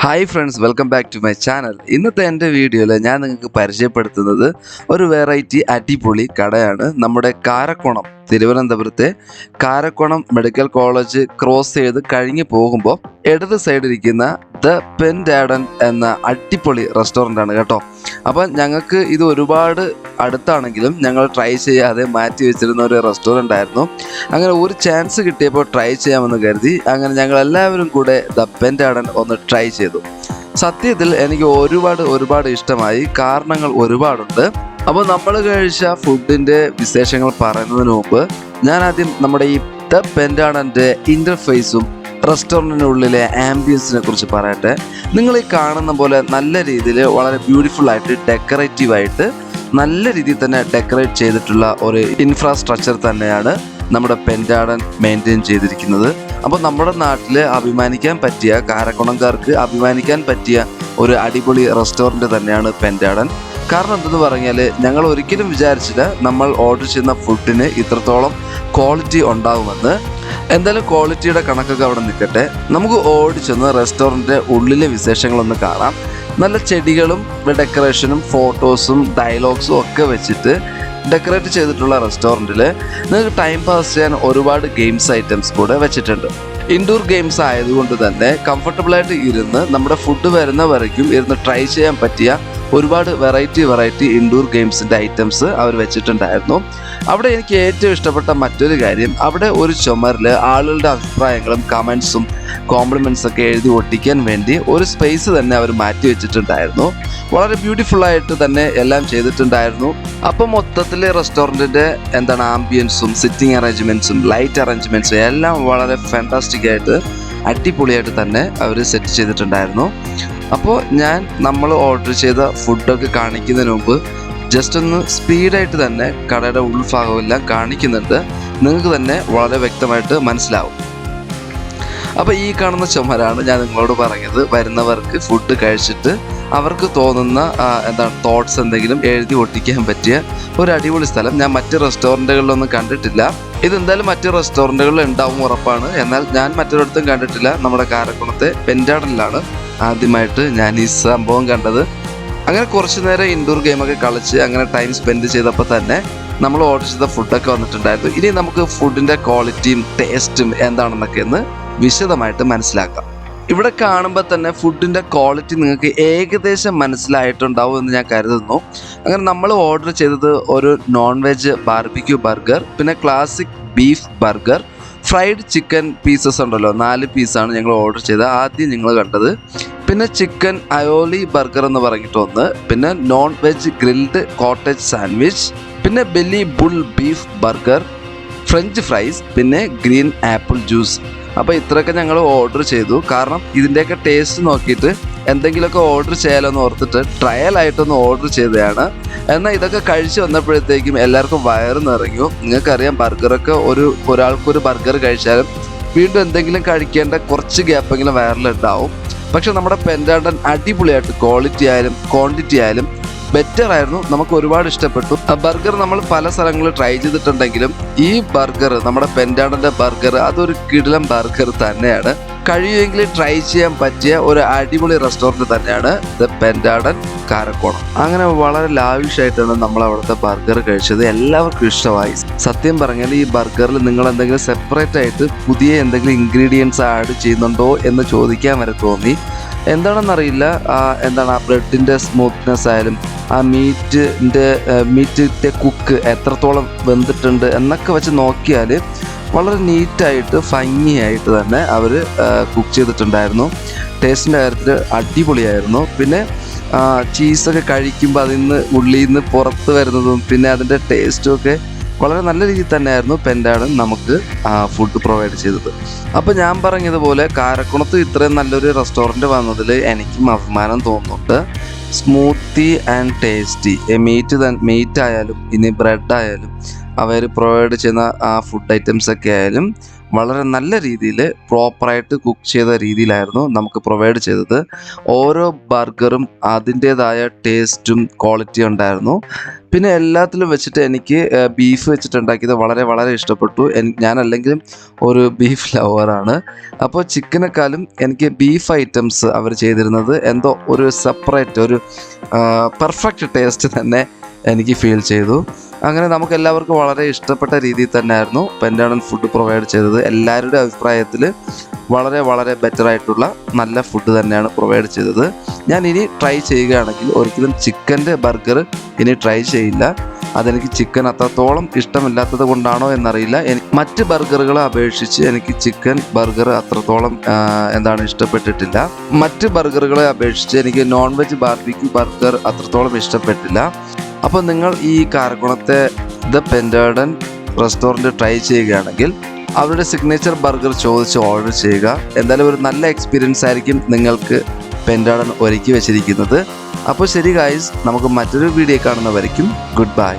Hi friends, welcome back to my channel. ഇന്നത്തെ എൻ്റെ വീഡിയോയിൽ ഞാൻ നിങ്ങൾക്ക് പരിചയപ്പെടുത്തുന്നത് ഒരു വെറൈറ്റി അടിപൊളി കടയാണ്. നമ്മുടെ കാരക്കോണം, തിരുവനന്തപുരത്തെ കാരക്കോണം മെഡിക്കൽ കോളേജ് ക്രോസ് ചെയ്ത് കഴിഞ്ഞ് പോകുമ്പോൾ ഇടത് സൈഡിലിരിക്കുന്ന ദ പെൻഡാഡൻ എന്ന അടിപൊളി റെസ്റ്റോറൻ്റാണ് കേട്ടോ. അപ്പം ഞങ്ങൾക്ക് ഇത് ഒരുപാട് അടുത്താണെങ്കിലും ഞങ്ങൾ ട്രൈ ചെയ്യാതെ മാറ്റി വെച്ചിരുന്ന ഒരു റെസ്റ്റോറൻ്റ് ആയിരുന്നു. അങ്ങനെ ഒരു ചാൻസ് കിട്ടിയപ്പോൾ ട്രൈ ചെയ്യാമെന്ന് കരുതി അങ്ങനെ ഞങ്ങൾ എല്ലാവരും കൂടെ ദ പെൻഡാഡൻ ഒന്ന് ട്രൈ ചെയ്തു. സത്യത്തിൽ എനിക്ക് ഒരുപാട് ഇഷ്ടമായി. കാരണങ്ങൾ ഒരുപാടുണ്ട്. അപ്പോൾ നമ്മൾ കഴിച്ച ഫുഡിൻ്റെ വിശേഷങ്ങൾ പറയുന്നതിന് മുമ്പ് ഞാൻ ആദ്യം നമ്മുടെ ഈ ദ പെൻഡാഡൻ്റെ ഇൻ്റർഫേസും റെസ്റ്റോറൻറ്റിനുള്ളിലെ ആംബിയൻസിനെ കുറിച്ച് പറയട്ടെ. നിങ്ങൾ ഈ കാണുന്ന പോലെ നല്ല രീതിയിൽ വളരെ ബ്യൂട്ടിഫുള്ളായിട്ട് ഡെക്കറേറ്റീവായിട്ട് നല്ല രീതിയിൽ തന്നെ ഡെക്കറേറ്റ് ചെയ്തിട്ടുള്ള ഒരു ഇൻഫ്രാസ്ട്രക്ചർ തന്നെയാണ് നമ്മുടെ പെൻഡാഡൻ മെയിൻറ്റെയിൻ ചെയ്തിരിക്കുന്നത്. അപ്പോൾ നമ്മുടെ നാട്ടിൽ അഭിമാനിക്കാൻ പറ്റിയ, കാരക്കുണംകാർക്ക് അഭിമാനിക്കാൻ പറ്റിയ ഒരു അടിപൊളി റെസ്റ്റോറൻറ്റ് തന്നെയാണ് പെൻഡാഡൻ. കാരണം എന്തെന്ന് പറഞ്ഞാൽ ഞങ്ങൾ ഒരിക്കലും വിചാരിച്ചില്ല നമ്മൾ ഓർഡർ ചെയ്യുന്ന ഫുഡിന് ഇത്രത്തോളം ക്വാളിറ്റി ഉണ്ടാകുമെന്ന്. എന്തായാലും ക്വാളിറ്റിയുടെ കണക്കൊക്കെ അവിടെ നിൽക്കട്ടെ, നമുക്ക് ഓടിച്ചെന്ന് റെസ്റ്റോറൻറ്റിൻ്റെ ഉള്ളിലെ വിശേഷങ്ങളൊന്ന് കാണാം. നല്ല ചെടികളും ഡെക്കറേഷനും ഫോട്ടോസും ഡയലോഗ്സും ഒക്കെ വെച്ചിട്ട് ഡെക്കറേറ്റ് ചെയ്തിട്ടുള്ള റെസ്റ്റോറൻറ്റിൽ നിങ്ങൾക്ക് ടൈം പാസ് ചെയ്യാൻ ഒരുപാട് ഗെയിംസ് ഐറ്റംസ് കൂടെ വെച്ചിട്ടുണ്ട്. ഇൻഡോർ ഗെയിംസ് ആയതുകൊണ്ട് തന്നെ കംഫർട്ടബിളായിട്ട് ഇരുന്ന് നമ്മുടെ ഫുഡ് വരുന്ന വരയ്ക്കും ഇരുന്ന് ട്രൈ ചെയ്യാൻ പറ്റിയ ഒരുപാട് വെറൈറ്റി ഇൻഡോർ ഗെയിംസിൻ്റെ ഐറ്റംസ് അവർ വെച്ചിട്ടുണ്ടായിരുന്നു. അവിടെ എനിക്ക് ഏറ്റവും ഇഷ്ടപ്പെട്ട മറ്റൊരു കാര്യം, അവിടെ ഒരു ചുമരിൽ ആളുകളുടെ അഭിപ്രായങ്ങളും കമൻസും കോംപ്ലിമെൻറ്റ്സ് ഒക്കെ എഴുതി ഒട്ടിക്കാൻ വേണ്ടി ഒരു സ്പേസ് തന്നെ അവർ മാറ്റി വെച്ചിട്ടുണ്ടായിരുന്നു. വളരെ ബ്യൂട്ടിഫുള്ളായിട്ട് തന്നെ എല്ലാം ചെയ്തിട്ടുണ്ടായിരുന്നു. അപ്പം മൊത്തത്തിൽ റെസ്റ്റോറൻറ്റിൻ്റെ ആംബിയൻസും സിറ്റിംഗ് അറേഞ്ച്മെൻറ്റ്സും ലൈറ്റ് അറേഞ്ച്മെൻറ്റ്സും എല്ലാം വളരെ ഫാൻറ്റാസ്റ്റിക് ആയിട്ട് അടിപൊളിയായിട്ട് തന്നെ അവർ സെറ്റ് ചെയ്തിട്ടുണ്ടായിരുന്നു. അപ്പോൾ നമ്മൾ ഓർഡർ ചെയ്ത ഫുഡൊക്കെ കാണിക്കുന്നതിന് മുമ്പ് ജസ്റ്റ് ഒന്ന് സ്പീഡായിട്ട് തന്നെ കടയുടെ ഉൾഭാഗമെല്ലാം കാണിക്കുന്നുണ്ട്. നിങ്ങൾക്ക് തന്നെ വളരെ വ്യക്തമായിട്ട് മനസ്സിലാവും. അപ്പോൾ ഈ കാണുന്ന ചുമരാണ് ഞാൻ നിങ്ങളോട് പറഞ്ഞത്, വരുന്നവർക്ക് ഫുഡ് കഴിച്ചിട്ട് അവർക്ക് തോന്നുന്ന തോട്ട്സ് എന്തെങ്കിലും എഴുതി ഒട്ടിക്കാൻ പറ്റിയ ഒരു അടിപൊളി സ്ഥലം. ഞാൻ മറ്റ് റെസ്റ്റോറൻറ്റുകളിലൊന്നും കണ്ടിട്ടില്ല. ഇതെന്തായാലും മറ്റ് റെസ്റ്റോറൻറ്റുകളിൽ ഉണ്ടാവും ഉറപ്പാണ്. എന്നാൽ ഞാൻ മറ്റൊരിടത്തും കണ്ടിട്ടില്ല. നമ്മുടെ കാരക്കുണത്തെ പെൻഡാഡനിലാണ് ആദ്യമായിട്ട് ഞാൻ ഈ സംഭവം കണ്ടത്. അങ്ങനെ കുറച്ച് നേരം ഇൻഡോർ ഗെയിമൊക്കെ കളിച്ച് അങ്ങനെ ടൈം സ്പെൻഡ് ചെയ്തപ്പോൾ തന്നെ നമ്മൾ ഓർഡർ ചെയ്ത ഫുഡൊക്കെ വന്നിട്ടുണ്ടായിരുന്നു. ഇനി നമുക്ക് ഫുഡിൻ്റെ ക്വാളിറ്റിയും ടേസ്റ്റും എന്താണെന്നൊക്കെ ഒന്ന് വിശദമായിട്ട് മനസ്സിലാക്കാം. ഇവിടെ കാണുമ്പോൾ തന്നെ ഫുഡിൻ്റെ ക്വാളിറ്റി നിങ്ങൾക്ക് ഏകദേശം മനസ്സിലായിട്ടുണ്ടാവും എന്ന് ഞാൻ കരുതുന്നു. അങ്ങനെ നമ്മൾ ഓർഡർ ചെയ്തത് ഒരു നോൺ വെജ് ബാർബിക്യൂ ബർഗർ, പിന്നെ classic beef burger, fried chicken pieces ഉണ്ടല്ലോ, 4 പീസാണ് ഞങ്ങൾ ഓർഡർ ചെയ്തത്. ആദ്യം നിങ്ങൾ കണ്ടത്. പിന്നെ ചിക്കൻ അയോലി ബർഗർ എന്ന് പറഞ്ഞിട്ടൊന്ന്, പിന്നെ non veg grilled cottage sandwich, പിന്നെ belly bull beef burger, French fries, പിന്നെ ഗ്രീൻ ആപ്പിൾ ജ്യൂസ്. അപ്പോൾ ഇത്രയൊക്കെ ഞങ്ങൾ ഓർഡർ ചെയ്തു. കാരണം ഇതിൻ്റെയൊക്കെ ടേസ്റ്റ് നോക്കിയിട്ട് എന്തെങ്കിലുമൊക്കെ ഓർഡർ ചെയ്യാലോ എന്ന് ഓർത്തിട്ട് ട്രയലായിട്ടൊന്ന് ഓർഡർ ചെയ്തതാണ്. എന്നാൽ ഇതൊക്കെ കഴിച്ച് വന്നപ്പോഴത്തേക്കും എല്ലാവർക്കും വയറ് നിറഞ്ഞു. നിങ്ങൾക്കറിയാം, ബർഗറൊക്കെ ഒരാൾക്കൊരു ബർഗർ കഴിച്ചാലും വീണ്ടും എന്തെങ്കിലും കഴിക്കേണ്ട കുറച്ച് ഗ്യാപ്പെങ്കിലും വയറിലുണ്ടാവും. പക്ഷെ നമ്മുടെ പെൻഡാഡൻ അടിപൊളിയായിട്ട് ക്വാളിറ്റി ആയാലും ക്വാണ്ടിറ്റി ആയാലും ബെറ്റർ ആയിരുന്നു. നമുക്ക് ഒരുപാട് ഇഷ്ടപ്പെട്ടു. ബർഗർ നമ്മൾ പല സ്ഥലങ്ങളിൽ ട്രൈ ചെയ്തിട്ടുണ്ടെങ്കിലും ഈ ബർഗർ, നമ്മുടെ പെൻഡാഡൻ്റെ ബർഗർ, അതൊരു കിടിലൻ ബർഗർ തന്നെയാണ്. കഴിയുമെങ്കിൽ ട്രൈ ചെയ്യാൻ പറ്റിയ ഒരു അടിപൊളി റെസ്റ്റോറൻറ്റ് തന്നെയാണ് ദ പെൻഡാഡൻ കാരക്കോണം. അങ്ങനെ വളരെ ലാവിഷായിട്ടാണ് നമ്മൾ അവിടുത്തെ ബർഗർ കഴിച്ചത്. എല്ലാവർക്കും ഇഷ്ടമായി. സത്യം പറഞ്ഞാൽ ഈ ബർഗറിൽ നിങ്ങൾ എന്തെങ്കിലും സെപ്പറേറ്റ് ആയിട്ട് പുതിയ എന്തെങ്കിലും ഇൻഗ്രീഡിയൻസ് ആഡ് ചെയ്യുന്നുണ്ടോ എന്ന് ചോദിക്കാൻ വരെ തോന്നി. എന്താണെന്നറിയില്ല. ആ ബ്രെഡിൻ്റെ സ്മൂത്ത്നെസ് ആയാലും ആ മീറ്റിൻ്റെ കുക്ക് എത്രത്തോളം വെന്തിട്ടുണ്ട് എന്നൊക്കെ വെച്ച് നോക്കിയാൽ വളരെ നീറ്റായിട്ട് ഭംഗിയായിട്ട് തന്നെ അവർ കുക്ക് ചെയ്തിട്ടുണ്ടായിരുന്നു. ടേസ്റ്റിൻ്റെ കാര്യത്തിൽ അടിപൊളിയായിരുന്നു. പിന്നെ ചീസൊക്കെ കഴിക്കുമ്പോൾ ഉള്ളിൽ നിന്ന് പുറത്ത് വരുന്നതും പിന്നെ അതിൻ്റെ ടേസ്റ്റും ഒക്കെ വളരെ നല്ല രീതിയിൽ തന്നെയായിരുന്നു പെൻഡാഡൻ നമുക്ക് ഫുഡ് പ്രൊവൈഡ് ചെയ്തത്. അപ്പോൾ ഞാൻ പറഞ്ഞതുപോലെ കാരക്കുണത്ത് ഇത്രയും നല്ലൊരു റെസ്റ്റോറൻറ്റ് വന്നതിൽ എനിക്കും അഭിമാനം തോന്നുന്നുണ്ട്. സ്മൂത്തി ആൻഡ് ടേസ്റ്റി മീറ്റ് ആയാലും ഇനി ബ്രെഡ് ആയാലും അവർ പ്രൊവൈഡ് ചെയ്യുന്ന ആ ഫുഡ് ഐറ്റംസ് ഒക്കെ ആയാലും വളരെ നല്ല രീതിയിൽ പ്രോപ്പറായിട്ട് കുക്ക് ചെയ്ത രീതിയിലായിരുന്നു നമുക്ക് പ്രൊവൈഡ് ചെയ്തത്. ഓരോ ബർഗറും അതിൻ്റേതായ ടേസ്റ്റും ക്വാളിറ്റിയും ഉണ്ടായിരുന്നു. പിന്നെ എല്ലാത്തിലും വെച്ചിട്ട് എനിക്ക് ബീഫ് വെച്ചിട്ടുണ്ടാക്കിയത് വളരെ വളരെ ഇഷ്ടപ്പെട്ടു. ഞാനല്ലെങ്കിലും ഒരു ബീഫ് ലവറാണ്. അപ്പോൾ ചിക്കനേക്കാളും എനിക്ക് ബീഫ് ഐറ്റംസ് അവർ ചെയ്തിരുന്നത് എന്തോ ഒരു സെപ്പറേറ്റ് ഒരു പെർഫെക്റ്റ് ടേസ്റ്റ് തന്നെ എനിക്ക് ഫീൽ ചെയ്തു. അങ്ങനെ നമുക്ക് എല്ലാവർക്കും വളരെ ഇഷ്ടപ്പെട്ട രീതിയിൽ തന്നെയായിരുന്നു പെൻറ്റാഡൻ ഫുഡ് പ്രൊവൈഡ് ചെയ്തത്. എല്ലാവരുടെ അഭിപ്രായത്തിൽ വളരെ വളരെ ബെറ്റർ ആയിട്ടുള്ള നല്ല ഫുഡ് തന്നെയാണ് പ്രൊവൈഡ് ചെയ്തത്. ഞാൻ ഇനി ട്രൈ ചെയ്യുകയാണെങ്കിൽ ഒരിക്കലും ചിക്കൻ്റെ ബർഗർ ഇനി ട്രൈ ചെയ്യില്ല. അതെനിക്ക് ചിക്കൻ അത്രത്തോളം ഇഷ്ടമില്ലാത്തത് കൊണ്ടാണോ എന്നറിയില്ല. മറ്റ് ബർഗറുകളെ അപേക്ഷിച്ച് എനിക്ക് ചിക്കൻ ബർഗർ അത്രത്തോളം ഇഷ്ടപ്പെട്ടിട്ടില്ല. മറ്റ് ബർഗറുകളെ അപേക്ഷിച്ച് എനിക്ക് നോൺ വെജ് ബാർബിക്യൂ ബർഗർ അത്രത്തോളം ഇഷ്ടപ്പെട്ടില്ല. അപ്പോൾ നിങ്ങൾ ഈ കാരക്കുണത്തെ ദ പെൻറ്റാഡൻ റെസ്റ്റോറൻറ്റ് ട്രൈ ചെയ്യുകയാണെങ്കിൽ അവരുടെ സിഗ്നേച്ചർ ബർഗർ ചോദിച്ച് ഓർഡർ ചെയ്യുക. എന്തായാലും ഒരു നല്ല എക്സ്പീരിയൻസ് ആയിരിക്കും നിങ്ങൾക്ക് പെൻറ്റാഡൻ ഒരുക്കി വെച്ചിരിക്കുന്നത്. അപ്പോൾ ശരി ഗായ്സ്, നമുക്ക് മറ്റൊരു വീഡിയോ കാണുന്നവരേക്കും ഗുഡ് ബൈ.